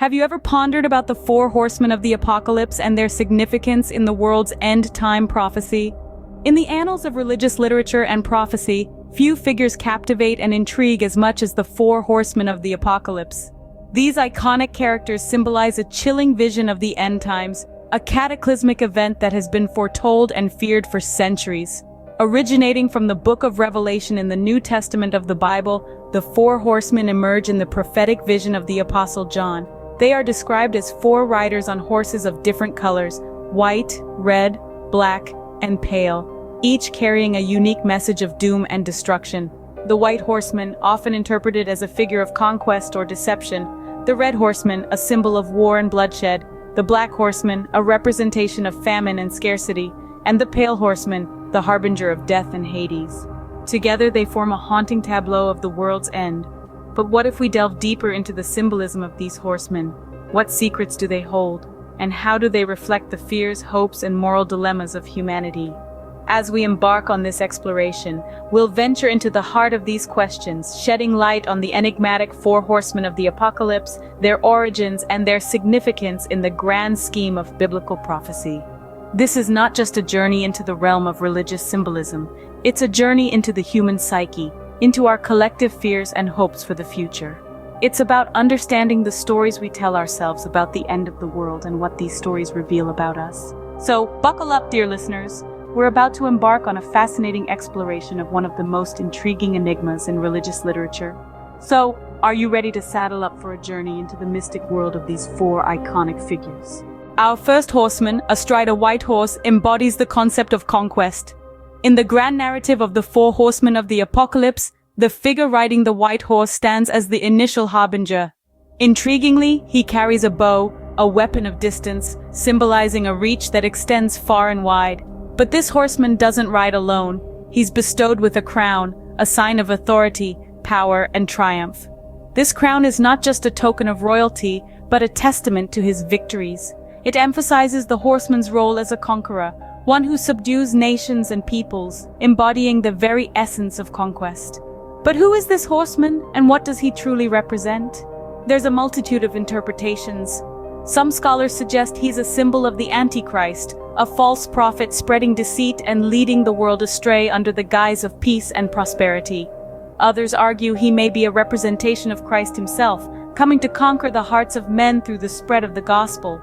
Have you ever pondered about the four horsemen of the apocalypse and their significance in the world's end-time prophecy? In the annals of religious literature and prophecy, few figures captivate and intrigue as much as the four horsemen of the apocalypse. These iconic characters symbolize a chilling vision of the end times, a cataclysmic event that has been foretold and feared for centuries. Originating from the book of Revelation in the New Testament of the Bible, the four horsemen emerge in the prophetic vision of the Apostle John. They are described as four riders on horses of different colors: white, red, black, and pale, each carrying a unique message of doom and destruction. The white horseman, often interpreted as a figure of conquest or deception; the red horseman, a symbol of war and bloodshed; the black horseman, a representation of famine and scarcity; and the pale horseman, the harbinger of death and Hades. Together they form a haunting tableau of the world's end. But what if we delve deeper into the symbolism of these horsemen? What secrets do they hold? And how do they reflect the fears, hopes, and moral dilemmas of humanity? As we embark on this exploration, we'll venture into the heart of these questions, shedding light on the enigmatic four horsemen of the apocalypse, their origins, and their significance in the grand scheme of biblical prophecy. This is not just a journey into the realm of religious symbolism. It's a journey into the human psyche, into our collective fears and hopes for the future. It's about understanding the stories we tell ourselves about the end of the world and what these stories reveal about us. So, buckle up, dear listeners. We're about to embark on a fascinating exploration of one of the most intriguing enigmas in religious literature. So, are you ready to saddle up for a journey into the mystic world of these four iconic figures? Our first horseman, astride a white horse, embodies the concept of conquest. In the grand narrative of the four horsemen of the apocalypse, the figure riding the white horse stands as the initial harbinger. Intriguingly, he carries a bow, a weapon of distance, symbolizing a reach that extends far and wide. But this horseman doesn't ride alone. He's bestowed with a crown, a sign of authority, power, and triumph. This crown is not just a token of royalty, but a testament to his victories. It emphasizes the horseman's role as a conqueror, one who subdues nations and peoples, embodying the very essence of conquest. But who is this horseman, and what does he truly represent? There's a multitude of interpretations. Some scholars suggest he's a symbol of the Antichrist, a false prophet spreading deceit and leading the world astray under the guise of peace and prosperity. Others argue he may be a representation of Christ himself, coming to conquer the hearts of men through the spread of the gospel.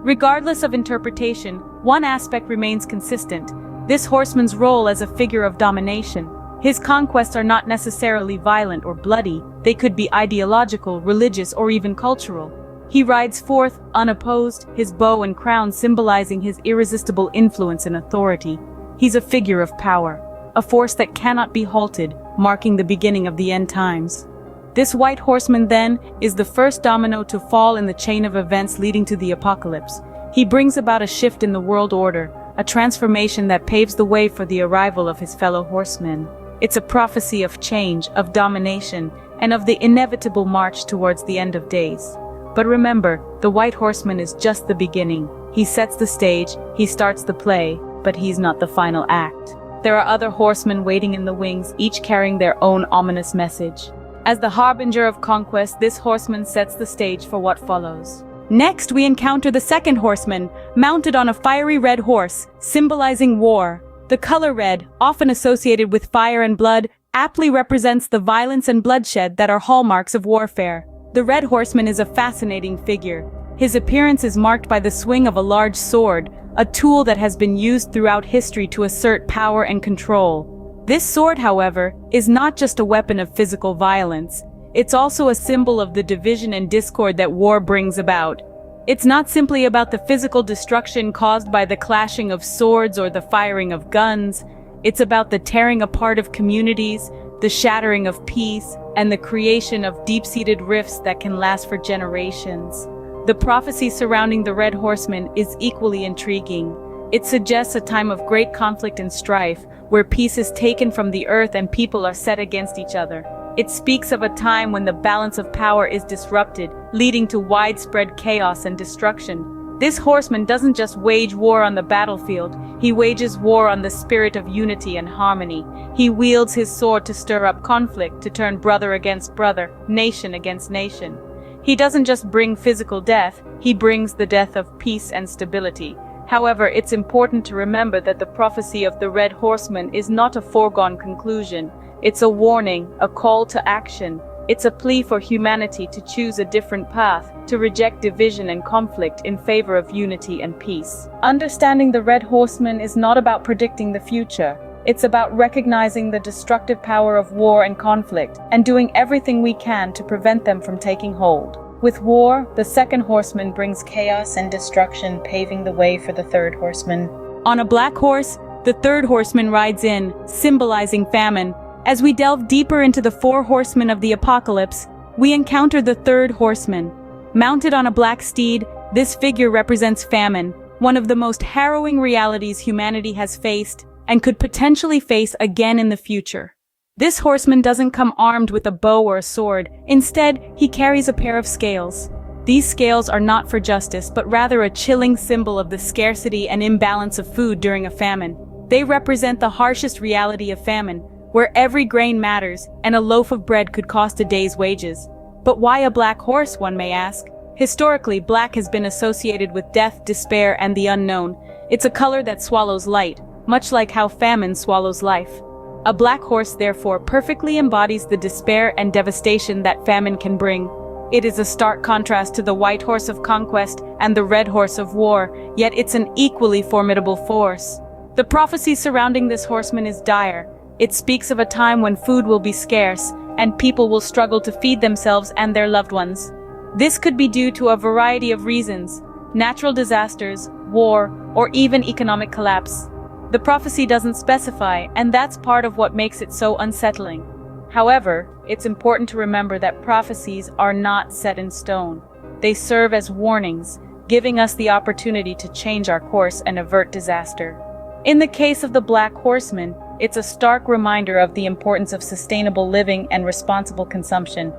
Regardless of interpretation, one aspect remains consistent: this horseman's role as a figure of domination. His conquests are not necessarily violent or bloody. They could be ideological, religious, or even cultural. He rides forth, unopposed, his bow and crown symbolizing his irresistible influence and authority. He's a figure of power, a force that cannot be halted, marking the beginning of the end times. This white horseman, then, is the first domino to fall in the chain of events leading to the apocalypse. He brings about a shift in the world order, a transformation that paves the way for the arrival of his fellow horsemen. It's a prophecy of change, of domination, and of the inevitable march towards the end of days. But remember, the white horseman is just the beginning. He sets the stage, he starts the play, but he's not the final act. There are other horsemen waiting in the wings, each carrying their own ominous message. As the harbinger of conquest, this horseman sets the stage for what follows. Next, we encounter the second horseman, mounted on a fiery red horse, symbolizing war. The color red, often associated with fire and blood, aptly represents the violence and bloodshed that are hallmarks of warfare. The red horseman is a fascinating figure. His appearance is marked by the swing of a large sword, a tool that has been used throughout history to assert power and control. This sword, however, is not just a weapon of physical violence. It's also a symbol of the division and discord that war brings about. It's not simply about the physical destruction caused by the clashing of swords or the firing of guns. It's about the tearing apart of communities, the shattering of peace, and the creation of deep-seated rifts that can last for generations. The prophecy surrounding the Red Horseman is equally intriguing. It suggests a time of great conflict and strife, where peace is taken from the earth and people are set against each other. It speaks of a time when the balance of power is disrupted, leading to widespread chaos and destruction. This horseman doesn't just wage war on the battlefield, he wages war on the spirit of unity and harmony. He wields his sword to stir up conflict, to turn brother against brother, nation against nation. He doesn't just bring physical death, he brings the death of peace and stability. However, it's important to remember that the prophecy of the Red Horseman is not a foregone conclusion. It's a warning, a call to action. It's a plea for humanity to choose a different path, to reject division and conflict in favor of unity and peace. Understanding the Red Horseman is not about predicting the future. It's about recognizing the destructive power of war and conflict, and doing everything we can to prevent them from taking hold. With war, the second horseman brings chaos and destruction, paving the way for the third horseman. On a black horse, the third horseman rides in, symbolizing famine. As we delve deeper into the four horsemen of the apocalypse, we encounter the third horseman. Mounted on a black steed, this figure represents famine, one of the most harrowing realities humanity has faced and could potentially face again in the future. This horseman doesn't come armed with a bow or a sword. Instead, he carries a pair of scales. These scales are not for justice, but rather a chilling symbol of the scarcity and imbalance of food during a famine. They represent the harshest reality of famine, where every grain matters and a loaf of bread could cost a day's wages. But why a black horse, one may ask? Historically, black has been associated with death, despair, and the unknown. It's a color that swallows light, much like how famine swallows life. A black horse, therefore, perfectly embodies the despair and devastation that famine can bring. It is a stark contrast to the white horse of conquest and the red horse of war, yet it's an equally formidable force. The prophecy surrounding this horseman is dire. It speaks of a time when food will be scarce, and people will struggle to feed themselves and their loved ones. This could be due to a variety of reasons: natural disasters, war, or even economic collapse. The prophecy doesn't specify, and that's part of what makes it so unsettling. However, it's important to remember that prophecies are not set in stone. They serve as warnings, giving us the opportunity to change our course and avert disaster. In the case of the Black Horseman, it's a stark reminder of the importance of sustainable living and responsible consumption.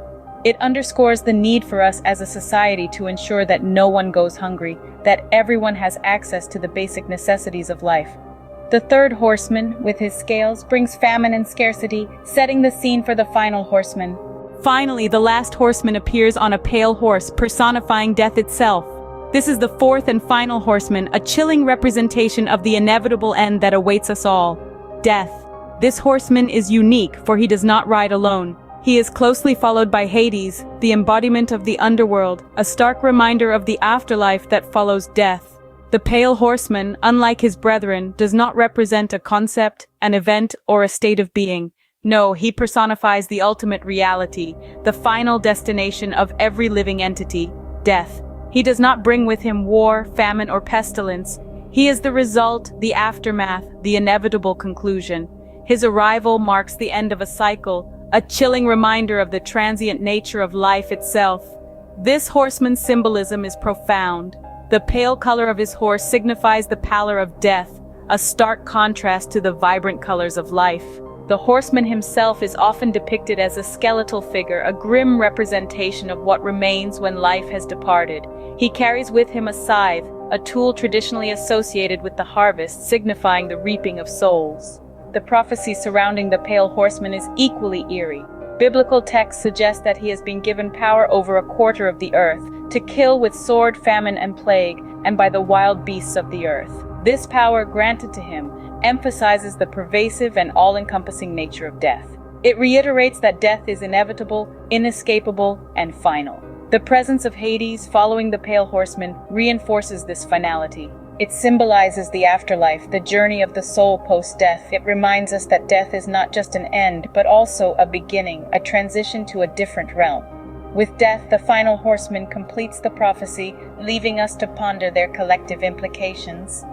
It underscores the need for us as a society to ensure that no one goes hungry, that everyone has access to the basic necessities of life. The third horseman, with his scales, brings famine and scarcity, setting the scene for the final horseman. Finally, the last horseman appears on a pale horse, personifying death itself. This is the fourth and final horseman, a chilling representation of the inevitable end that awaits us all: death. This horseman is unique, for he does not ride alone. He is closely followed by Hades, the embodiment of the underworld, a stark reminder of the afterlife that follows death. The pale horseman, unlike his brethren, does not represent a concept, an event, or a state of being. No, he personifies the ultimate reality, the final destination of every living entity: death. He does not bring with him war, famine, or pestilence. He is the result, the aftermath, the inevitable conclusion. His arrival marks the end of a cycle, a chilling reminder of the transient nature of life itself. This horseman's symbolism is profound. The pale color of his horse signifies the pallor of death, a stark contrast to the vibrant colors of life. The horseman himself is often depicted as a skeletal figure, a grim representation of what remains when life has departed. He carries with him a scythe, a tool traditionally associated with the harvest, signifying the reaping of souls. The prophecy surrounding the pale horseman is equally eerie. Biblical texts suggest that he has been given power over a quarter of the earth, to kill with sword, famine, and plague, and by the wild beasts of the earth. This power granted to him emphasizes the pervasive and all-encompassing nature of death. It reiterates that death is inevitable, inescapable, and final. The presence of Hades following the pale horseman reinforces this finality. It symbolizes the afterlife, the journey of the soul post-death. It reminds us that death is not just an end, but also a beginning, a transition to a different realm. With death, the final horseman completes the prophecy, leaving us to ponder their collective implications.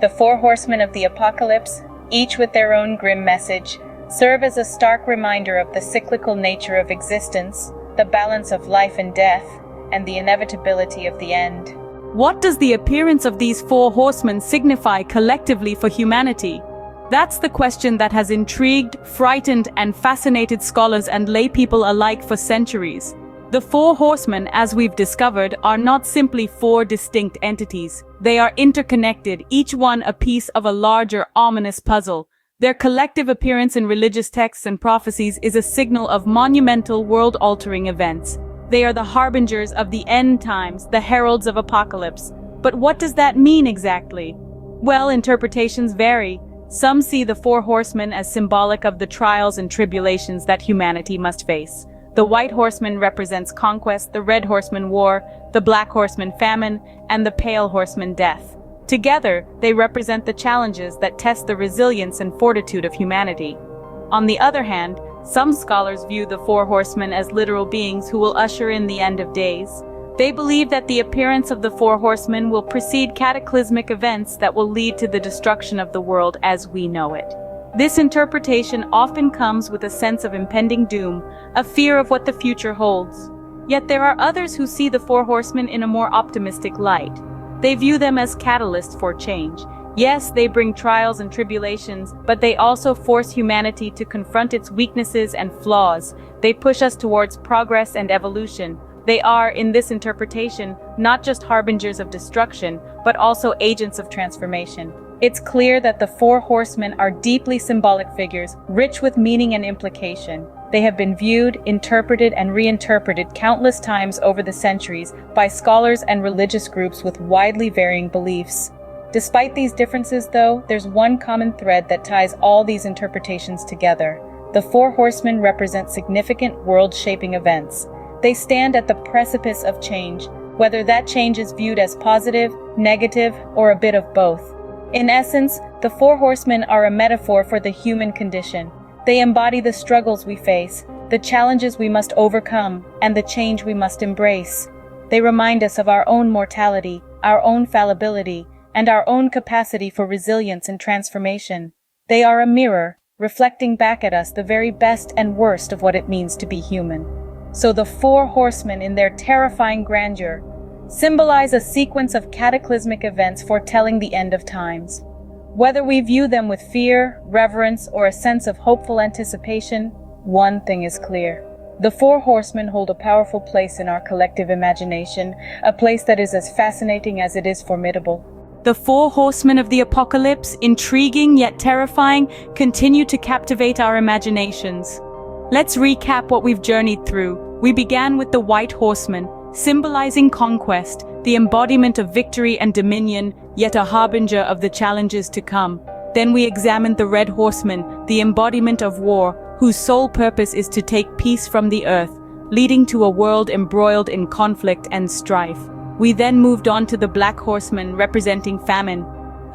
The four horsemen of the apocalypse, each with their own grim message, serve as a stark reminder of the cyclical nature of existence, the balance of life and death, and the inevitability of the end. What does the appearance of these four horsemen signify collectively for humanity? That's the question that has intrigued, frightened, and fascinated scholars and laypeople alike for centuries. The four horsemen, as we've discovered, are not simply four distinct entities. They are interconnected, each one a piece of a larger, ominous puzzle. Their collective appearance in religious texts and prophecies is a signal of monumental, world-altering events. They are the harbingers of the end times, the heralds of apocalypse. But what does that mean exactly? Well, interpretations vary. Some see the four horsemen as symbolic of the trials and tribulations that humanity must face. The white horseman represents conquest, the red horseman war, the black horseman famine, and the pale horseman death. Together, they represent the challenges that test the resilience and fortitude of humanity. On the other hand, some scholars view the four horsemen as literal beings who will usher in the end of days. They believe that the appearance of the four horsemen will precede cataclysmic events that will lead to the destruction of the world as we know it. This interpretation often comes with a sense of impending doom, a fear of what the future holds. Yet there are others who see the four horsemen in a more optimistic light. They view them as catalysts for change. Yes, they bring trials and tribulations, but they also force humanity to confront its weaknesses and flaws. They push us towards progress and evolution. They are, in this interpretation, not just harbingers of destruction, but also agents of transformation. It's clear that the four horsemen are deeply symbolic figures, rich with meaning and implication. They have been viewed, interpreted, and reinterpreted countless times over the centuries by scholars and religious groups with widely varying beliefs. Despite these differences, though, there's one common thread that ties all these interpretations together. The four horsemen represent significant world-shaping events. They stand at the precipice of change, whether that change is viewed as positive, negative, or a bit of both. In essence, the four horsemen are a metaphor for the human condition. They embody the struggles we face, the challenges we must overcome, and the change we must embrace. They remind us of our own mortality, our own fallibility, and our own capacity for resilience and transformation. They are a mirror, reflecting back at us the very best and worst of what it means to be human. So the four horsemen, in their terrifying grandeur, symbolize a sequence of cataclysmic events foretelling the end of times. Whether we view them with fear, reverence, or a sense of hopeful anticipation, one thing is clear. The four horsemen hold a powerful place in our collective imagination, a place that is as fascinating as it is formidable. The four horsemen of the apocalypse, intriguing yet terrifying, continue to captivate our imaginations. Let's recap what we've journeyed through. We began with the white horseman, symbolizing conquest, the embodiment of victory and dominion, yet a harbinger of the challenges to come. Then we examined the red horseman, the embodiment of war, whose sole purpose is to take peace from the earth, leading to a world embroiled in conflict and strife. We then moved on to the black horseman, representing famine,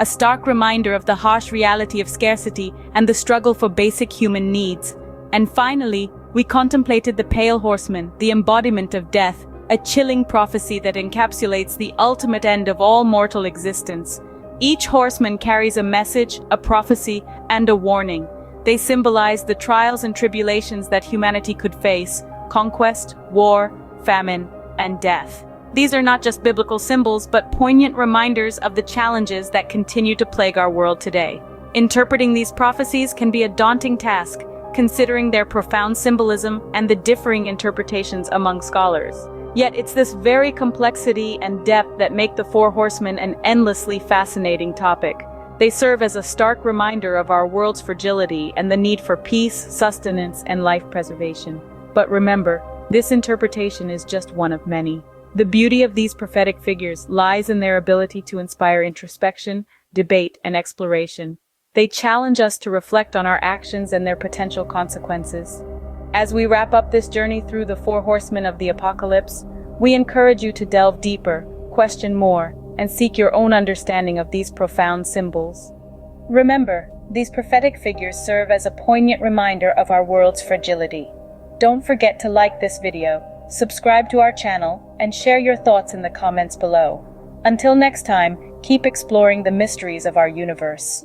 a stark reminder of the harsh reality of scarcity and the struggle for basic human needs. And finally, we contemplated the pale horseman, the embodiment of death, a chilling prophecy that encapsulates the ultimate end of all mortal existence. Each horseman carries a message, a prophecy, and a warning. They symbolize the trials and tribulations that humanity could face: conquest, war, famine, and death. These are not just biblical symbols, but poignant reminders of the challenges that continue to plague our world today. Interpreting these prophecies can be a daunting task, considering their profound symbolism and the differing interpretations among scholars. Yet it's this very complexity and depth that make the four horsemen an endlessly fascinating topic. They serve as a stark reminder of our world's fragility and the need for peace, sustenance, and life preservation. But remember, this interpretation is just one of many. The beauty of these prophetic figures lies in their ability to inspire introspection, debate, and exploration. They challenge us to reflect on our actions and their potential consequences. As we wrap up this journey through the four horsemen of the apocalypse, we encourage you to delve deeper, question more, and seek your own understanding of these profound symbols. Remember, these prophetic figures serve as a poignant reminder of our world's fragility. Don't forget to like this video, subscribe to our channel, and share your thoughts in the comments below. Until next time, keep exploring the mysteries of our universe.